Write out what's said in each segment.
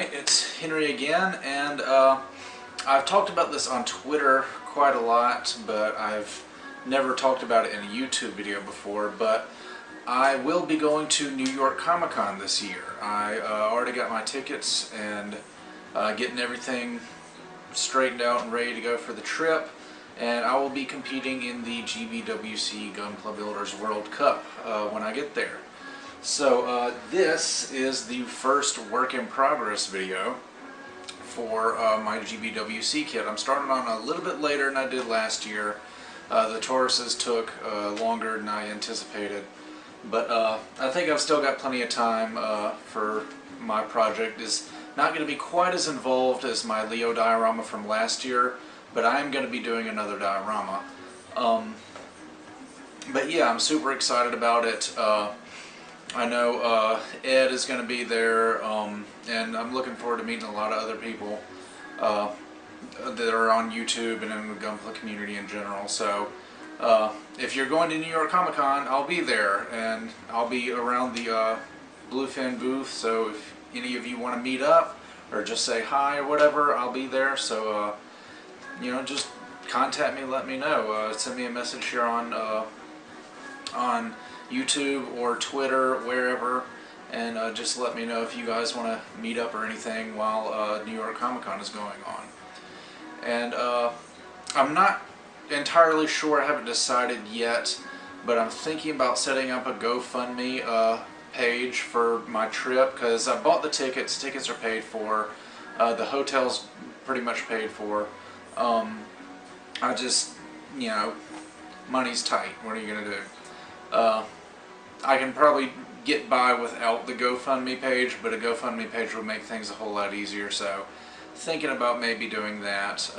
Alright, it's Henry again, and I've talked about this on Twitter quite a lot, but I've never talked about it in a YouTube video before. But I will be going to New York Comic-Con this year. I already got my tickets and getting everything straightened out and ready to go for the trip, and I will be competing in the GBWC Gunpla Builders World Cup when I get there. So this is the first work in progress video for my GBWC kit. I'm starting on a little bit later than I did last year. The Tauruses took longer than I anticipated, but I think I've still got plenty of time for my project. It's not going to be quite as involved as my Leo diorama from last year, but I am going to be doing another diorama. But yeah, I'm super excited about it. I know Ed is going to be there, and I'm looking forward to meeting a lot of other people that are on YouTube and in the Gunpla community in general. So if you're going to New York Comic Con, I'll be there, and I'll be around the Bluefin booth. So if any of you want to meet up or just say hi or whatever, I'll be there. So you know, just contact me, let me know. Send me a message here on YouTube or Twitter, wherever, and just let me know if you guys want to meet up or anything while New York Comic Con is going on. And I'm not entirely sure, I haven't decided yet, but I'm thinking about setting up a GoFundMe page for my trip, because I bought the tickets. Tickets are paid for, the hotel's pretty much paid for. I just, you know, money's tight. What are you going to do? I can probably get by without the GoFundMe page, but a GoFundMe page would make things a whole lot easier. So thinking about maybe doing that.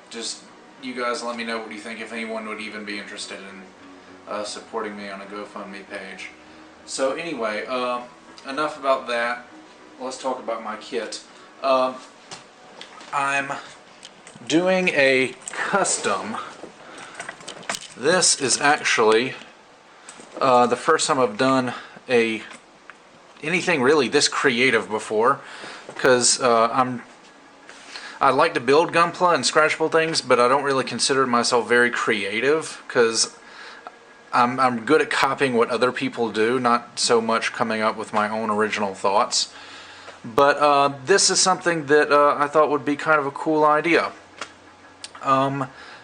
Just you guys let me know what you think, if anyone would even be interested in supporting me on a GoFundMe page. So anyway, enough about that. Let's talk about my kit. I'm doing a custom. This is actually the first time I've done anything really this creative before, because I like to build Gunpla and scratchable things, but I don't really consider myself very creative, because I'm good at copying what other people do, not so much coming up with my own original thoughts. But this is something that I thought would be kind of a cool idea.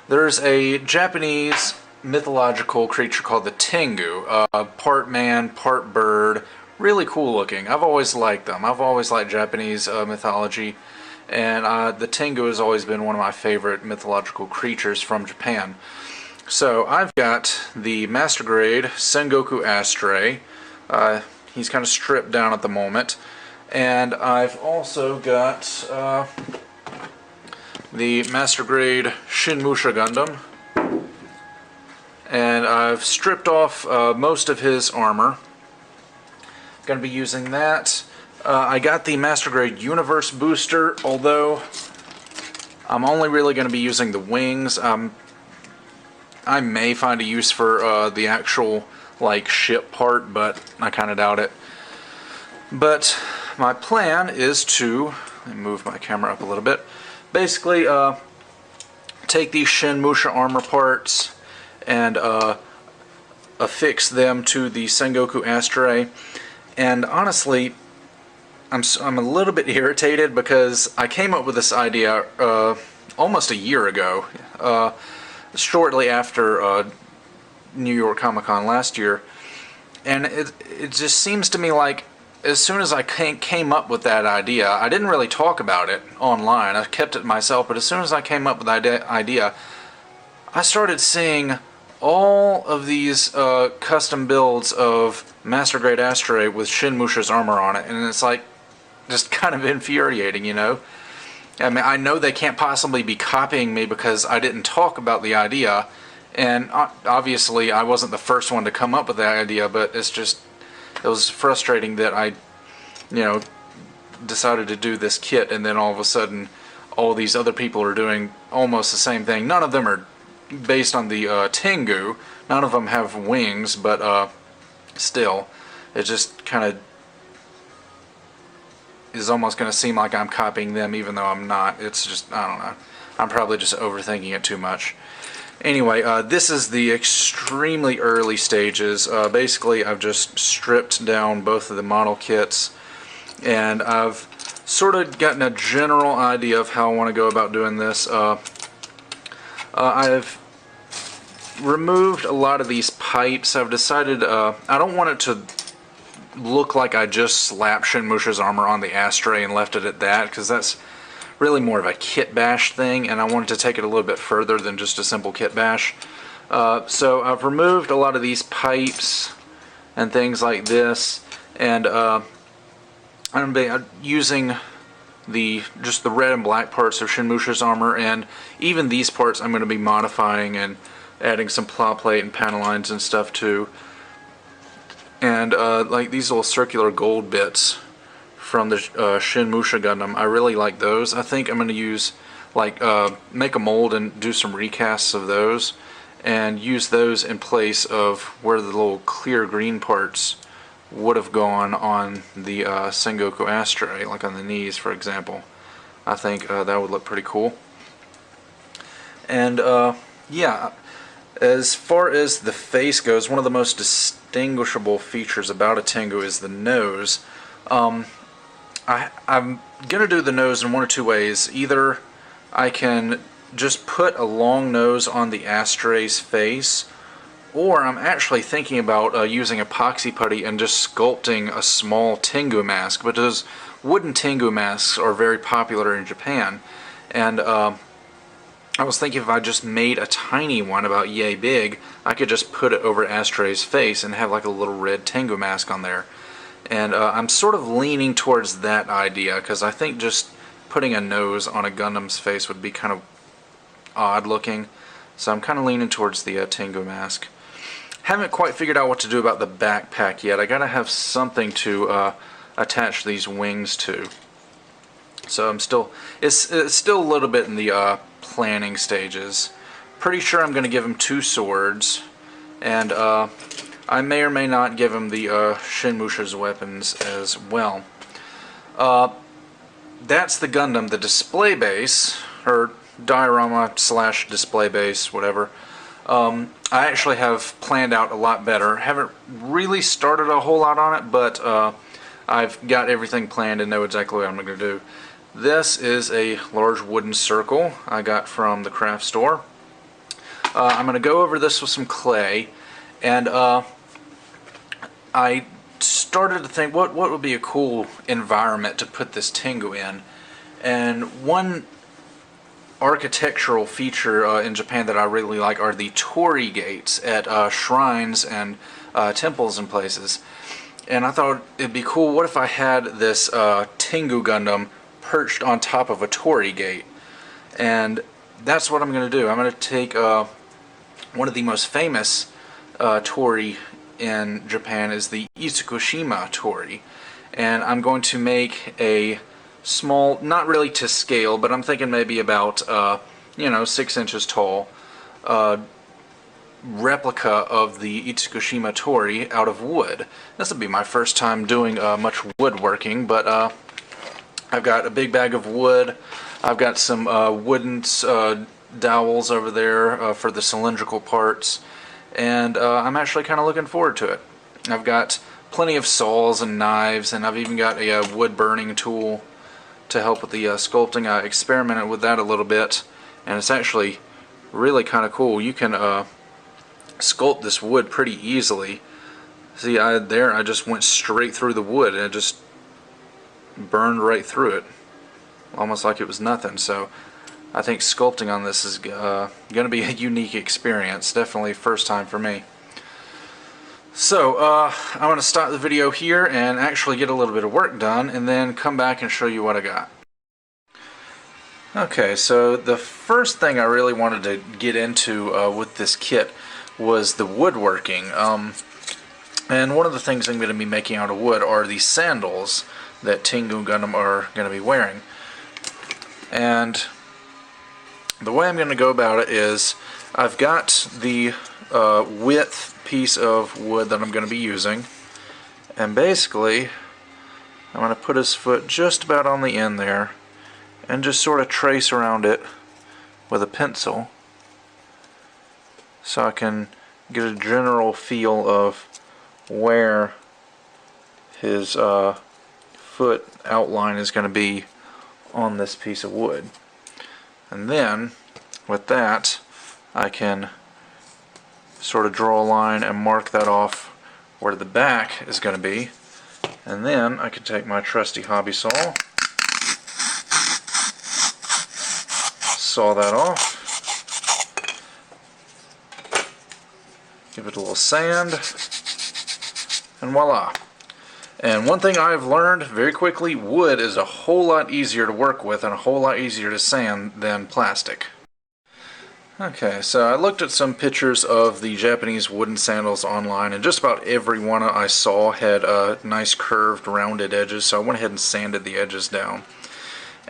There's a Japanese mythological creature called the Tengu, part man, part bird, really cool looking. I've always liked them. I've always liked Japanese mythology, and the Tengu has always been one of my favorite mythological creatures from Japan. So I've got the Master Grade Sengoku Astray. He's kind of stripped down at the moment, and I've also got the Master Grade Shinmusha Gundam. And I've stripped off most of his armor. Going to be using that. I got the Master Grade Universe Booster, although I'm only really going to be using the wings. I may find a use for the actual like ship part, but I kind of doubt it. But my plan is to, let me move my camera up a little bit, basically take these Shinmusha armor parts and affix them to the Sengoku Astray. And honestly, I'm a little bit irritated, because I came up with this idea almost a year ago, shortly after New York Comic Con last year, and it just seems to me like as soon as I came up with that idea, I didn't really talk about it online, I kept it myself, but as soon as I came up with that idea, I started seeing all of these custom builds of Master Grade Astray with Shinmusha's armor on it, and it's like just kind of infuriating, you know. I mean, I know they can't possibly be copying me because I didn't talk about the idea, and obviously I wasn't the first one to come up with the idea, but it's just, it was frustrating that I, you know, decided to do this kit, and then all of a sudden all these other people are doing almost the same thing. None of them are based on the Tengu. None of them have wings, but still, it just kind of is almost going to seem like I'm copying them, even though I'm not. It's just, I don't know. I'm probably just overthinking it too much. Anyway, this is the extremely early stages. Basically, I've just stripped down both of the model kits, and I've sort of gotten a general idea of how I want to go about doing this. I've removed a lot of these pipes. I've decided I don't want it to look like I just slapped Shinmusha's armor on the Astray and left it at that, because that's really more of a kit bash thing, and I wanted to take it a little bit further than just a simple kit bash. So I've removed a lot of these pipes and things like this, and I'm going to be using just the red and black parts of Shinmusha's armor, and even these parts I'm going to be modifying and adding some plow plate and panel lines and stuff too. And like these little circular gold bits from the Shinmusha Gundam, I really like those. I think I'm going to use, like, make a mold and do some recasts of those, and use those in place of where the little clear green parts would have gone on the Sengoku Astray, like on the knees, for example. I think that would look pretty cool. And yeah, as far as the face goes, one of the most distinguishable features about a Tengu is the nose. I'm going to do the nose in one or two ways. Either I can just put a long nose on the Astray's face, or I'm actually thinking about using epoxy putty and just sculpting a small Tengu mask, because wooden Tengu masks are very popular in Japan. And I was thinking if I just made a tiny one about yay big, I could just put it over Astray's face and have like a little red Tengu mask on there. And I'm sort of leaning towards that idea, because I think just putting a nose on a Gundam's face would be kind of odd looking. So I'm kind of leaning towards the Tengu mask. Haven't quite figured out what to do about the backpack yet. I gotta have something to attach these wings to. So I'm still, it's still a little bit in the planning stages. Pretty sure I'm gonna give him 2 swords, and I may or may not give him the Shinmusha's weapons as well. That's the Gundam, the display base, or diorama / display base, whatever. I actually have planned out a lot better. Haven't really started a whole lot on it, but I've got everything planned and know exactly what I'm going to do. This is a large wooden circle I got from the craft store. I'm going to go over this with some clay, and I started to think what would be a cool environment to put this Tengu in. And one architectural feature in Japan that I really like are the torii gates at shrines and temples and places. And I thought it'd be cool, what if I had this Tengu Gundam perched on top of a torii gate? And that's what I'm going to do. I'm going to take one of the most famous torii in Japan is the Itsukushima torii, and I'm going to make a small, not really to scale, but I'm thinking maybe about 6 inches tall replica of the Itsukushima torii out of wood. This will be my first time doing much woodworking, but I've got a big bag of wood. I've got some wooden dowels over there for the cylindrical parts, and I'm actually kind of looking forward to it. I've got plenty of saws and knives, and I've even got a wood burning tool to help with the sculpting. I experimented with that a little bit, and it's actually really kind of cool. You can sculpt this wood pretty easily. See, I just went straight through the wood, and it just burned right through it, almost like it was nothing. So I think sculpting on this is going to be a unique experience. Definitely first time for me. So I'm going to stop the video here and actually get a little bit of work done, and then come back and show you what I got. Okay, so the first thing I really wanted to get into with this kit was the woodworking. And one of the things I'm going to be making out of wood are these sandals that Tengu Gundam are going to be wearing. And the way I'm going to go about it is I've got the width piece of wood that I'm going to be using, and basically I'm going to put his foot just about on the end there and just sort of trace around it with a pencil so I can get a general feel of where his foot outline is going to be on this piece of wood. And then with that I can sort of draw a line and mark that off where the back is going to be. And then I can take my trusty hobby saw, saw that off, give it a little sand, and voila. And one thing I've learned very quickly, wood is a whole lot easier to work with and a whole lot easier to sand than plastic. Okay, so I looked at some pictures of the Japanese wooden sandals online, and just about every one I saw had nice curved rounded edges, so I went ahead and sanded the edges down.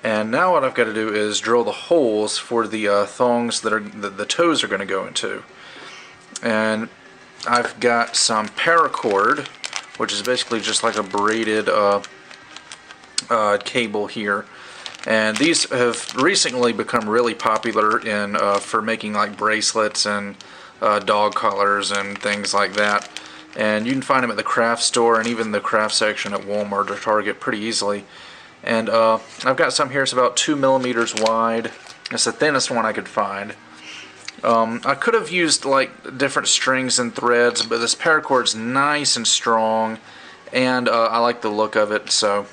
And now what I've got to do is drill the holes for the thongs that the toes are going to go into. And I've got some paracord, which is basically just like a braided cable here. And these have recently become really popular in for making like bracelets and dog collars and things like that. And you can find them at the craft store and even the craft section at Walmart or Target pretty easily. And I've got some here. It's about 2 millimeters wide. It's the thinnest one I could find. I could have used like different strings and threads, but this paracord's nice and strong, and I like the look of it. So,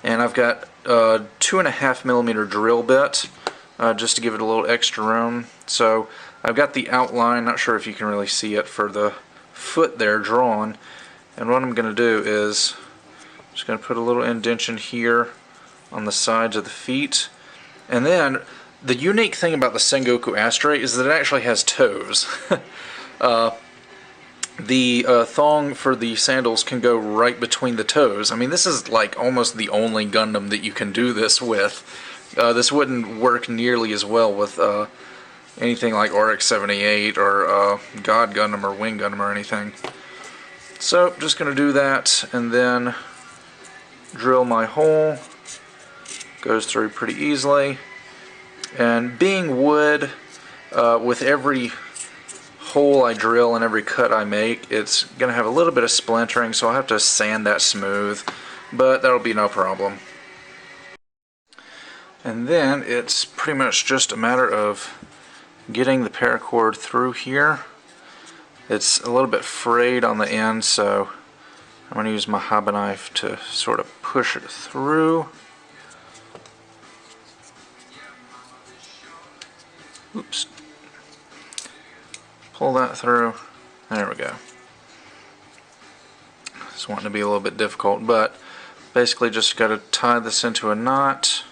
and I've got 2.5 millimeter drill bit just to give it a little extra room. So I've got the outline, not sure if you can really see it, for the foot there drawn. And what I'm going to do is just going to put a little indentation here on the sides of the feet. And then the unique thing about the Sengoku Astray is that it actually has toes. The thong for the sandals can go right between the toes. I mean, this is like almost the only Gundam that you can do this with. This wouldn't work nearly as well with anything like RX-78 or God Gundam or Wing Gundam or anything. So, just going to do that and then drill my hole. Goes through pretty easily. And being wood, with every hole I drill and every cut I make, it's going to have a little bit of splintering, so I'll have to sand that smooth, but that'll be no problem. And then it's pretty much just a matter of getting the paracord through here. It's a little bit frayed on the end, so I'm going to use my hobby knife to sort of push it through. Oops. Pull that through. There we go. It's wanting to be a little bit difficult, but basically just got to tie this into a knot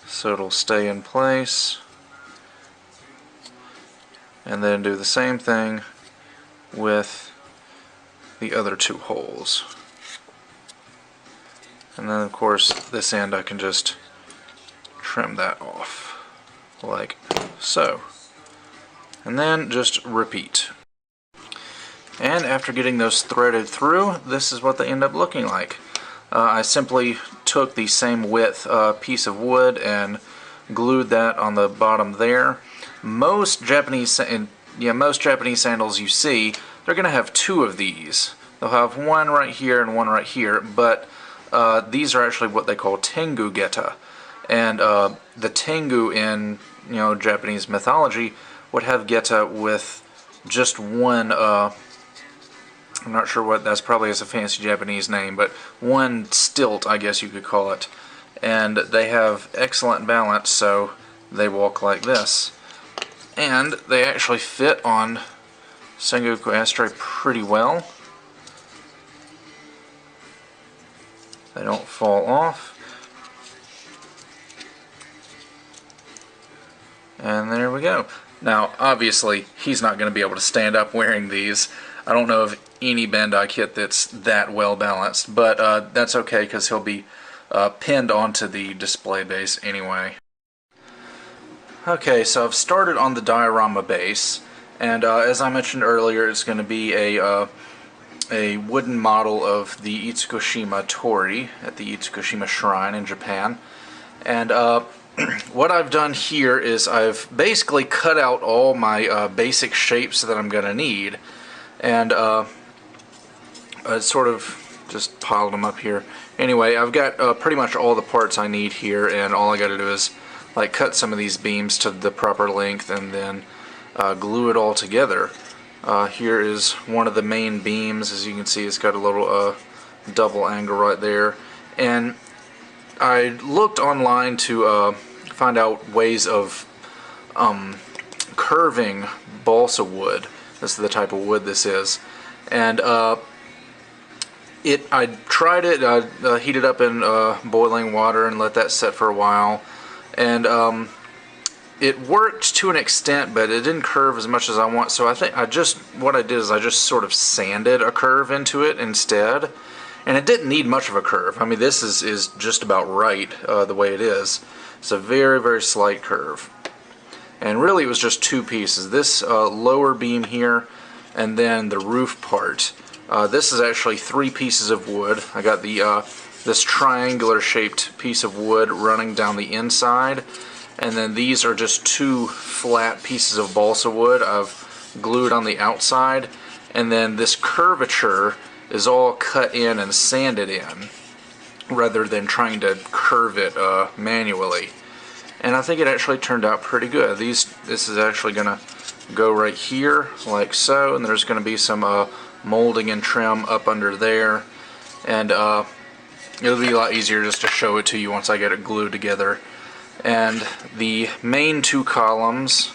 so it'll stay in place. And then do the same thing with the other two holes. And then of course this end I can just trim that off like so. And then just repeat. And after getting those threaded through, this is what they end up looking like. I simply took the same width piece of wood and glued that on the bottom there. Most Japanese sandals you see, they're going to have two of these. They'll have one right here and one right here, but these are actually what they call Tengu geta. And the Tengu in Japanese mythology would have geta with just one, I'm not sure what, that's probably as a fancy Japanese name, but one stilt, I guess you could call it. And they have excellent balance, so they walk like this. And they actually fit on Sengoku Astray pretty well. They don't fall off. And there we go. Now, obviously, he's not going to be able to stand up wearing these. I don't know of any Bandai kit that's that well balanced, but that's okay because he'll be pinned onto the display base anyway. Okay, so I've started on the diorama base, and as I mentioned earlier, it's going to be a a wooden model of the Itsukushima Torii at the Itsukushima Shrine in Japan. And what I've done here is I've basically cut out all my basic shapes that I'm going to need. And I sort of just piled them up here. Anyway, I've got pretty much all the parts I need here, and all I got to do is like cut some of these beams to the proper length and then glue it all together. Here is one of the main beams. As you can see, it's got a little double angle right there. And I looked online to find out ways of curving balsa wood. This is the type of wood this is. And I tried it, heated up in boiling water and let that set for a while. And it worked to an extent, but it didn't curve as much as I want. So I think what I did is I just sort of sanded a curve into it instead. And it didn't need much of a curve. I mean, this is just about right the way it is. It's a very, very slight curve. And really it was just two pieces. This lower beam here and then the roof part. This is actually 3 pieces of wood. I got the this triangular shaped piece of wood running down the inside. And then these are just 2 flat pieces of balsa wood I've glued on the outside. And then this curvature is all cut in and sanded in rather than trying to curve it manually. And I think it actually turned out pretty good. This is actually going to go right here like so, and there's going to be some molding and trim up under there. And it'll be a lot easier just to show it to you once I get it glued together. And the main 2 columns,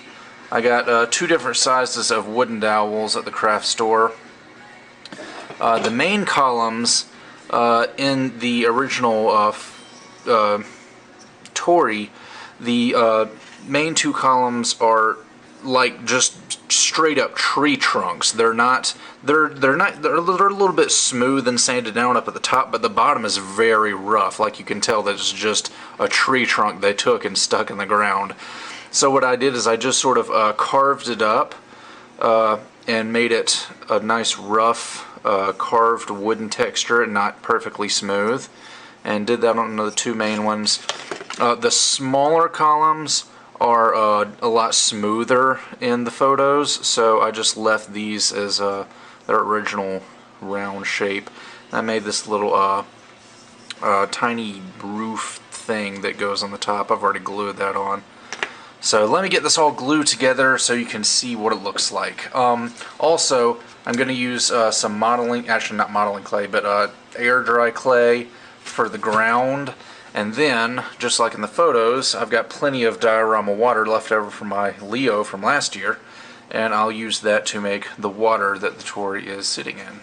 I got 2 different sizes of wooden dowels at the craft store. The main columns in the original Torii, the main 2 columns are like just straight up tree trunks. They're a little bit smooth and sanded down up at the top, but the bottom is very rough. Like you can tell that it's just a tree trunk they took and stuck in the ground. So what I did is I just sort of carved it up and made it a nice rough carved wooden texture and not perfectly smooth, and did that on the 2 main ones. The smaller columns are a lot smoother in the photos, so I just left these as their original round shape. I made this little tiny roof thing that goes on the top. I've already glued that on. So let me get this all glued together so you can see what it looks like. Also, I'm going to use some modeling, actually not modeling clay, but air dry clay for the ground. And then, just like in the photos, I've got plenty of diorama water left over from my Leo from last year, and I'll use that to make the water that the Torii is sitting in.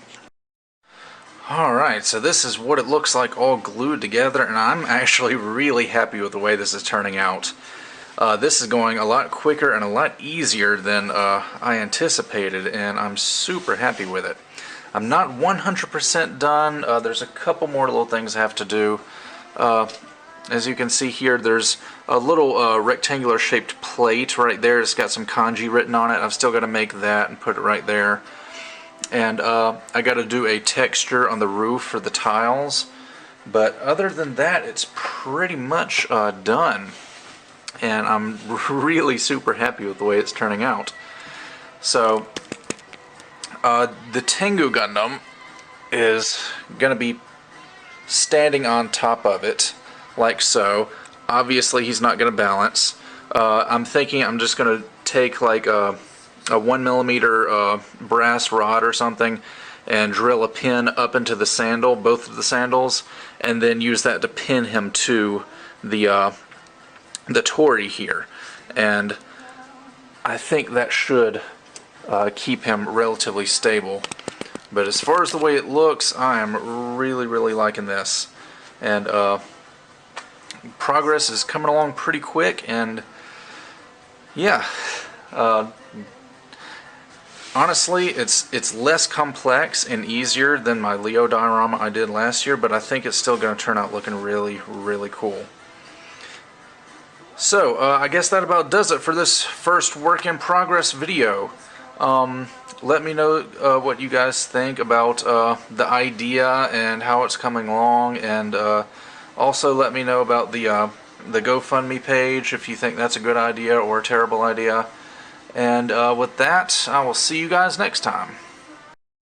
Alright, so this is what it looks like all glued together, and I'm actually really happy with the way this is turning out. This is going a lot quicker and a lot easier than I anticipated, and I'm super happy with it. I'm not 100% done. There's a couple more little things I have to do. As you can see here, there's a little rectangular shaped plate right there. It's got some kanji written on it. I've still got to make that and put it right there. And I got to do a texture on the roof for the tiles. But other than that, it's pretty much done. And I'm really super happy with the way it's turning out. So, the Tengu Gundam is going to be standing on top of it, like so. Obviously, he's not going to balance. I'm thinking I'm just going to take like a 1mm brass rod or something and drill a pin up into the sandal, both of the sandals, and then use that to pin him to the Torii here. And I think that should keep him relatively stable. But as far as the way it looks, I am really, really liking this. And progress is coming along pretty quick, and yeah, honestly, it's less complex and easier than my Leo diorama I did last year, but I think it's still going to turn out looking really, really cool. So, I guess that about does it for this first work in progress video. let me know what you guys think about the idea and how it's coming along, and also let me know about the GoFundMe page if you think that's a good idea or a terrible idea. And with that, I will see you guys next time.